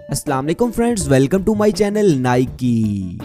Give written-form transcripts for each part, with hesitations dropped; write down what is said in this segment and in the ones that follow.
अस्सलाम वालेकुम friends, welcome to my channel नाइकी।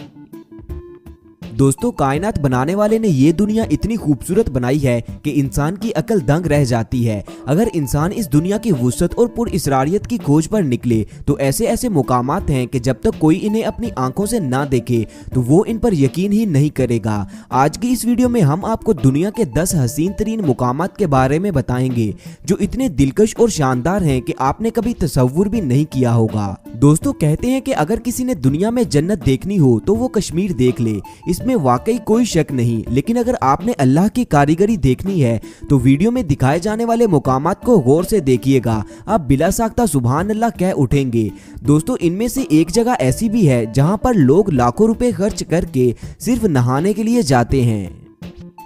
दोस्तों, कायनात बनाने वाले ने ये दुनिया इतनी खूबसूरत बनाई है कि इंसान की अकल दंग रह जाती है। अगर इंसान इस दुनिया की वुसअत और पुरइसरारियत की खोज पर निकले तो ऐसे ऐसे मुकामात हैं कि जब तक कोई इन्हें अपनी आंखों से ना देखे तो वो इन पर यकीन ही नहीं करेगा। आज की इस वीडियो में हम आपको दुनिया के 10 हसीन तरीन मुकामात के बारे में बताएंगे जो इतने दिलकश और शानदार हैं कि आपने कभी तसव्वुर भी नहीं किया होगा। दोस्तों, कहते हैं कि अगर किसी ने दुनिया में जन्नत देखनी हो तो वो कश्मीर देख ले, इसमें वाकई कोई शक नहीं। लेकिन अगर आपने अल्लाह की कारीगरी देखनी है तो वीडियो में दिखाए जाने वाले मुकामात को गौर से देखिएगा, आप बिला साख्ता सुभान अल्लाह कह उठेंगे। दोस्तों, इनमें से एक जगह ऐसी भी है जहां पर लोग लाखों रुपए खर्च करके सिर्फ नहाने के लिए जाते हैं।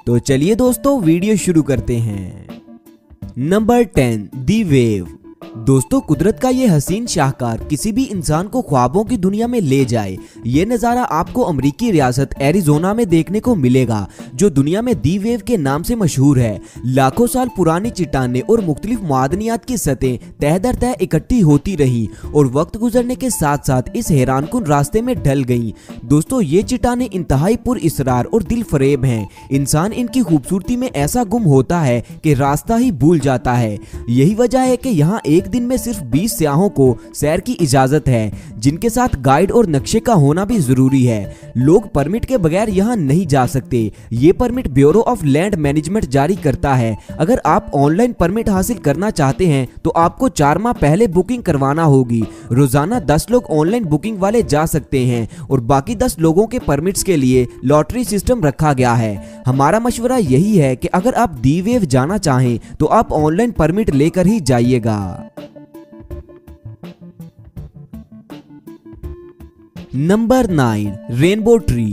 तो चलिए दोस्तों, वीडियो शुरू करते हैं। नंबर 10, दी वेव। दोस्तों, कुदरत का ये हसीन शाहकार किसी भी इंसान को ख्वाबों की दुनिया में ले जाए। ये नज़ारा आपको अमेरिकी रियासत एरिजोना में देखने को मिलेगा जो दुनिया में दी वेव के नाम से मशहूर है। लाखों साल पुरानी चट्टानें और मुख्तलिफ मादनियात की सतह तह दर तह इकट्ठी होती रही और वक्त गुजरने के साथ साथ इस हैरानकुन रास्ते में ढल गईं। दोस्तों, ये चट्टानें इंतहाई पुरइसरार और दिल फरेब हैं। इंसान इनकी खूबसूरती में ऐसा गुम होता है कि रास्ता ही भूल जाता है। यही वजह है कि यहाँ एक दिन में सिर्फ 20 सयाहों को सैर की इजाजत है, जिनके साथ गाइड और नक्शे का होना भी जरूरी है। लोग परमिट के बगैर यहाँ नहीं जा सकते। ये permit bureau of land management जारी करता है। अगर आप ऑनलाइन परमिट हासिल करना चाहते हैं तो आपको 4 माह पहले बुकिंग करवाना होगी। रोजाना 10 लोग ऑनलाइन बुकिंग वाले जा सकते हैं और बाकी 10 लोगों के परमिट्स के लिए लॉटरी सिस्टम रखा गया है। हमारा मशवरा यही है कि अगर आप दी वेव जाना चाहें तो आप ऑनलाइन परमिट लेकर ही जाइएगा। Number 9, rainbow tree.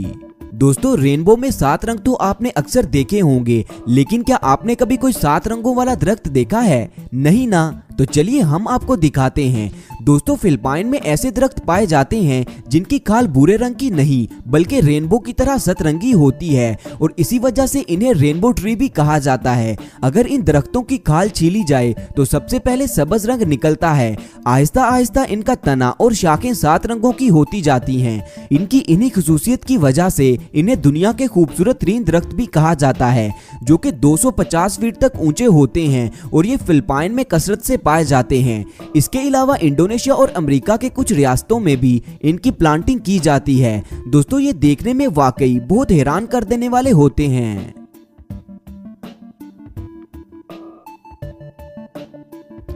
दोस्तों, रेनबो में 7 रंग तो आपने अक्सर देखे होंगे, लेकिन क्या आपने कभी कोई 7 रंगों वाला दरख्त देखा है? नहीं ना? तो चलिए हम आपको दिखाते हैं। दोस्तों, फिलिपाइन में ऐसे दरख्त पाए जाते हैं जिनकी खाल भूरे रंग की नहीं बल्कि रेनबो की तरह सतरंगी होती है और इसी वजह से इन्हें रेनबो ट्री भी कहा जाता है। अगर इन दरख्तों की खाल छीली जाए तो सबसे पहले सब्ज रंग निकलता है। आहिस्ता आहिस्ता इनका तना और शाखें 7 रंगों की होती जाती हैं। इनकी इन्हीं खुसूसियत की वजह से इन्हें दुनिया के खूबसूरत तरीन दरख्त भी कहा जाता है, जो कि 250 फीट तक ऊंचे होते हैं और ये फिलिपाइन में कसरत से पाए जाते हैं। इसके अलावा इंडोनेशिया और अमेरिका के कुछ रियासतों में भी इनकी प्लांटिंग की जाती है। दोस्तों, ये देखने में वाकई बहुत हैरान कर देने वाले होते हैं।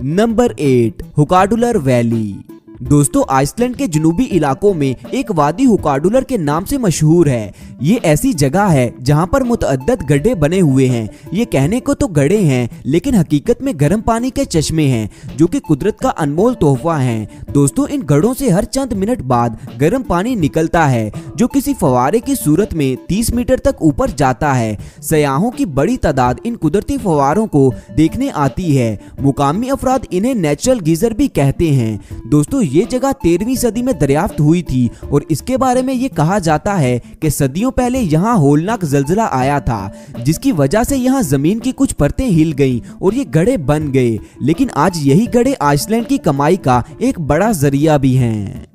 Number 8, Haukadalur valley. दोस्तों, आइसलैंड के जनूबी इलाकों में एक वादी हुकाडुलर के नाम से मशहूर है। ये ऐसी जगह है जहां पर मुतअद्दद गड्ढे बने हुए हैं। ये कहने को तो गड्ढे हैं लेकिन हकीकत में गर्म पानी के चश्मे हैं जो कि कुदरत का अनमोल तोहफा है। दोस्तों, इन गड्ढों से हर चंद मिनट बाद गर्म पानी निकलता है जो किसी फवारे की सूरत में 30 मीटर तक ऊपर जाता है। सयाहों की बड़ी तादाद इन कुदरती फवारों को देखने आती है। मुकामी अफराद इन्हें नेचुरल गीजर भी कहते हैं। दोस्तों, ये जगह 13वीं सदी में दरियाफ्त हुई थी और इसके बारे में ये कहा जाता है कि सदियों पहले यहाँ होलनाक जलजला आया था जिसकी वजह से यहाँ जमीन की कुछ परतें हिल गईं और ये गड्ढे बन गए। लेकिन आज यही गड्ढे आइसलैंड की कमाई का एक बड़ा जरिया भी हैं।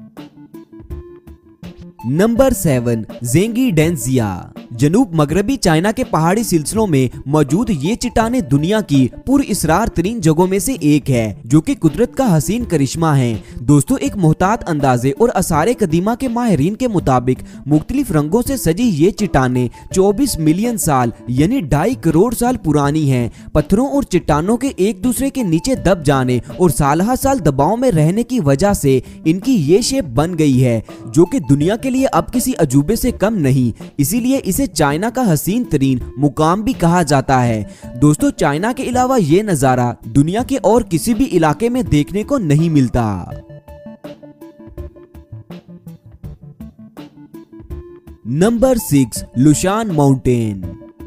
नंबर 7, जेंगी डेंजिया। जनूब मगरबी चाइना के पहाड़ी सिलसिलों में मौजूद ये चट्टानें दुनिया की पुरइसरार तरीन जगहों में से एक है जो कि कुदरत का हसीन करिश्मा है। दोस्तों, एक मोहतात अंदाजे और आसारे कदीमा के माहिरीन के मुताबिक मुख्तलिफ रंगों से सजी ये चट्टानें 24 मिलियन साल यानी 2.5 करोड़ साल पुरानी हैं। पत्थरों और चट्टानों के एक दूसरे के नीचे दब जाने और साल साल दबाव में रहने की वजह से इनकी ये शेप बन गई है जो कि दुनिया के लिए अब किसी अजूबे से कम नहीं। इसीलिए इसे चाइना का हसीन तरीन मुकाम भी कहा जाता है। दोस्तों, चाइना के अलावा ये नजारा दुनिया के और किसी भी इलाके में देखने को नहीं मिलता। Number 6, Lushan mountain.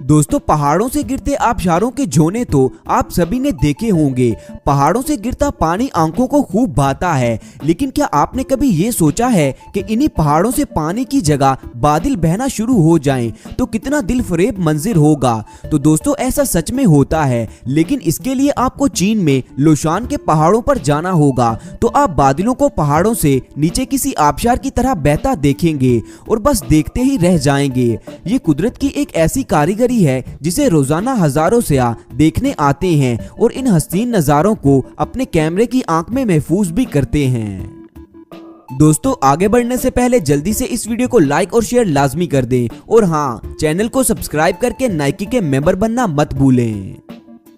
दोस्तों पहाड़ों से गिरते आबशारों के झोने तो आप सभी ने देखे होंगे। पहाड़ों से गिरता पानी आंखों को खूब भाता है, लेकिन क्या आपने कभी ये सोचा है कि इन्हीं पहाड़ों से पानी की जगह बादल बहना शुरू हो जाएं तो कितना दिलफरेब मंजिर होगा। तो दोस्तों ऐसा सच में होता है, लेकिन इसके लिए आपको चीन में लोशान के पहाड़ों पर जाना होगा। तो आप बादलों को पहाड़ों से नीचे किसी आबशार की तरह बहता देखेंगे और बस देखते ही रह जाएंगे। ये कुदरत की एक ऐसी कारीगरी है जिसे रोजाना हजारों सयाह देखने आते हैं और इन हसीन नजारों को अपने कैमरे की आंख में महफूज भी करते हैं। दोस्तों आगे बढ़ने से पहले जल्दी से इस वीडियो को लाइक और शेयर लाजमी कर दें और हाँ, चैनल को सब्सक्राइब करके नाइकी के मेंबर बनना मत भूलें।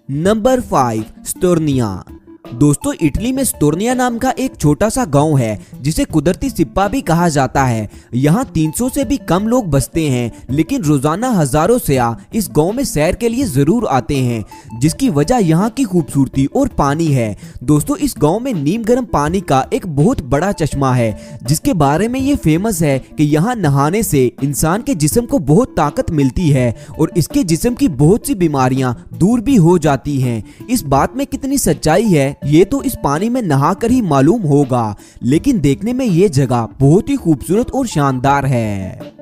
नंबर 5, स्टोर्निया। दोस्तों इटली में स्टोर्निया नाम का एक छोटा सा गांव है जिसे कुदरती सिप्पा भी कहा जाता है। यहाँ 300 से भी कम लोग बसते हैं, लेकिन रोजाना हजारों सयाह इस गांव में सैर के लिए जरूर आते हैं, जिसकी वजह यहाँ की खूबसूरती और पानी है। दोस्तों इस गांव में नीम गर्म पानी का एक बहुत बड़ा चश्मा है, जिसके बारे में ये फेमस है कि यहाँ नहाने से इंसान के जिस्म को बहुत ताकत मिलती है और इसके जिस्म की बहुत सी बीमारियां दूर भी हो जाती हैं। इस बात में कितनी सच्चाई है ये तो इस पानी में नहाकर ही मालूम होगा, लेकिन देखने में ये जगह बहुत ही खूबसूरत और शानदार है।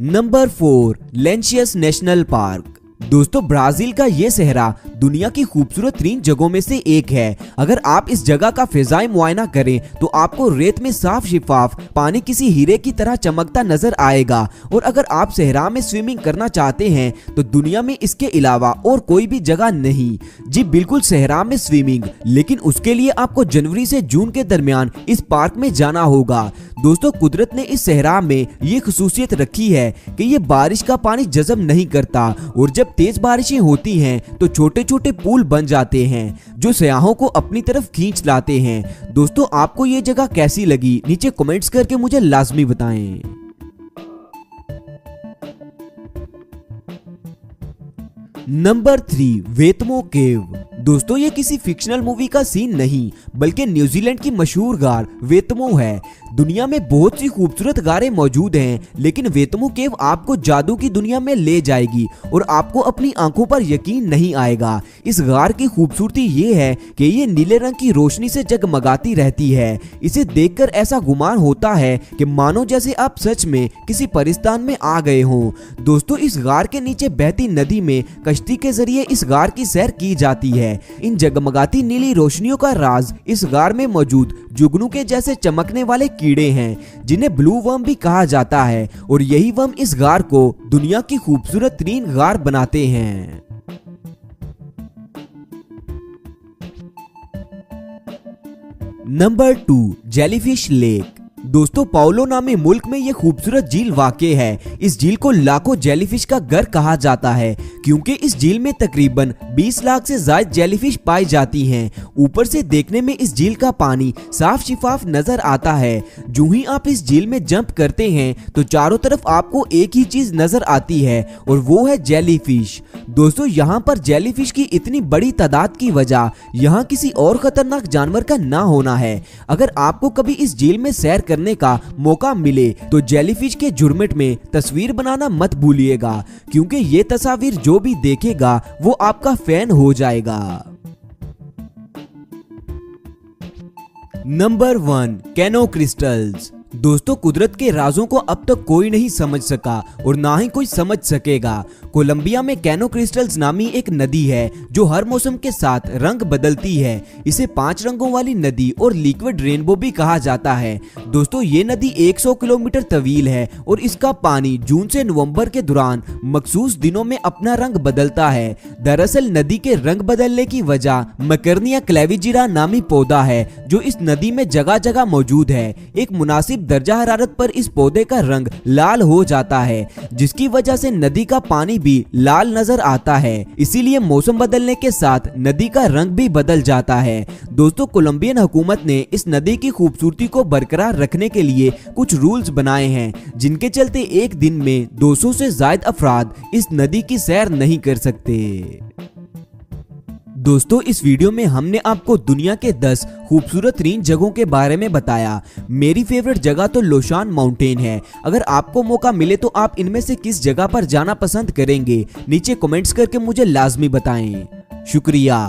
Number 4, Lencois national park. दोस्तों ब्राजील का ये सहरा दुनिया की खूबसूरत 3 जगहों में से एक है। अगर आप इस जगह का फिजाई मुआयना करें तो आपको रेत में साफ शिफाफ पानी किसी हीरे की तरह चमकता नजर आएगा। और अगर आप सहरा में स्विमिंग करना चाहते हैं तो दुनिया में इसके अलावा और कोई भी जगह नहीं। जी बिल्कुल सहरा में स्विमिंग, लेकिन उसके लिए आपको जनवरी से जून के दरमियान इस पार्क में जाना होगा। दोस्तों कुदरत ने इस सहरा में ये खुसूसियत रखी है कि ये बारिश का पानी जज़ब नहीं करता और जब तेज बारिशें होती हैं तो छोटे छोटे पुल बन जाते हैं जो सयाहों को अपनी तरफ खींच लाते हैं। दोस्तों आपको ये जगह कैसी लगी नीचे कमेंट्स करके मुझे लाजमी बताएं। नंबर 3, वेतमो केव। दोस्तों ये किसी फिक्शनल मूवी का सीन नहीं बल्कि न्यूजीलैंड की मशहूर गार वेतमो है। दुनिया में बहुत सी खूबसूरत गारें मौजूद हैं, लेकिन वेतमो केव आपको जादू की दुनिया में ले जाएगी और आपको अपनी आंखों पर यकीन नहीं आएगा। इस गार की खूबसूरती ये है कि ये नीले रंग की रोशनी से जगमगाती रहती है। इसे देखकर ऐसा गुमान होता है कि मानो जैसे आप सच में किसी परिस्तान में आ गए हों। दोस्तों इस गार के नीचे बहती नदी में कश्ती के जरिए इस गार की सैर की जाती है। इन जगमगाती नीली रोशनियों का राज इस गार में मौजूद जुगनू के जैसे चमकने वाले कीड़े हैं, जिन्हें ब्लू वर्म भी कहा जाता है, और यही वर्म इस गार को दुनिया की खूबसूरत 3 गार बनाते हैं। Number 2, jellyfish lake. दोस्तों पाओलो नामी मुल्क में यह खूबसूरत झील वाक़े है। इस झील को लाखों जेलीफिश का घर कहा जाता है, क्योंकि इस झील में तकरीबन 20 लाख से ज्यादा जेलीफिश पाई जाती हैं। ऊपर से देखने में इस झील का पानी साफ शिफाफ नजर आता है। जो ही आप इस झील में जंप करते हैं तो चारों तरफ आपको एक ही चीज नजर आती है और वो है जेलीफिश। दोस्तों यहाँ पर जेलीफिश की इतनी बड़ी तादाद की वजह यहाँ किसी और खतरनाक जानवर का ना होना है। अगर आपको कभी इस झील में सैर करने का मौका मिले तो जेलीफिश के झुरमुट में तस्वीर बनाना मत भूलिएगा, क्योंकि ये तस्वीर जो भी देखेगा वो आपका फैन हो जाएगा। Number 1, canoe crystals. दोस्तों कुदरत के राजों को अब तक कोई नहीं समझ सका और ना ही कोई समझ सकेगा। कोलंबिया में कैनो क्रिस्टल्स नामी एक नदी है जो हर मौसम के साथ रंग बदलती है। इसे 5 रंगों वाली नदी और लिक्विड रेनबो भी कहा जाता है। दोस्तों ये नदी 100 किलोमीटर तवील है और इसका पानी जून से नवंबर के दौरान मखसूस दिनों में अपना रंग बदलता है। दरअसल नदी के रंग बदलने की वजह मकरनिया क्लेविजिरा नामी पौधा है जो इस नदी में जगह जगह मौजूद है। एक मुनासिब दर्जा हरारत पर इस पौधे का रंग लाल हो जाता है, जिसकी वजह से नदी का पानी भी लाल नजर आता है। इसीलिए मौसम बदलने के साथ नदी का रंग भी बदल जाता है। दोस्तों कोलंबियन हुकूमत ने इस नदी की खूबसूरती को बरकरार रखने के लिए कुछ रूल्स बनाए हैं, जिनके चलते एक दिन में 200 से ज्यादा अफराद इस नदी की सैर नहीं कर सकते। दोस्तों इस वीडियो में हमने आपको दुनिया के 10 खूबसूरत तरीन जगहों के बारे में बताया। मेरी फेवरेट जगह तो लोशान माउंटेन है। अगर आपको मौका मिले तो आप इनमें से किस जगह पर जाना पसंद करेंगे, नीचे कमेंट्स करके मुझे लाजमी बताएं। शुक्रिया।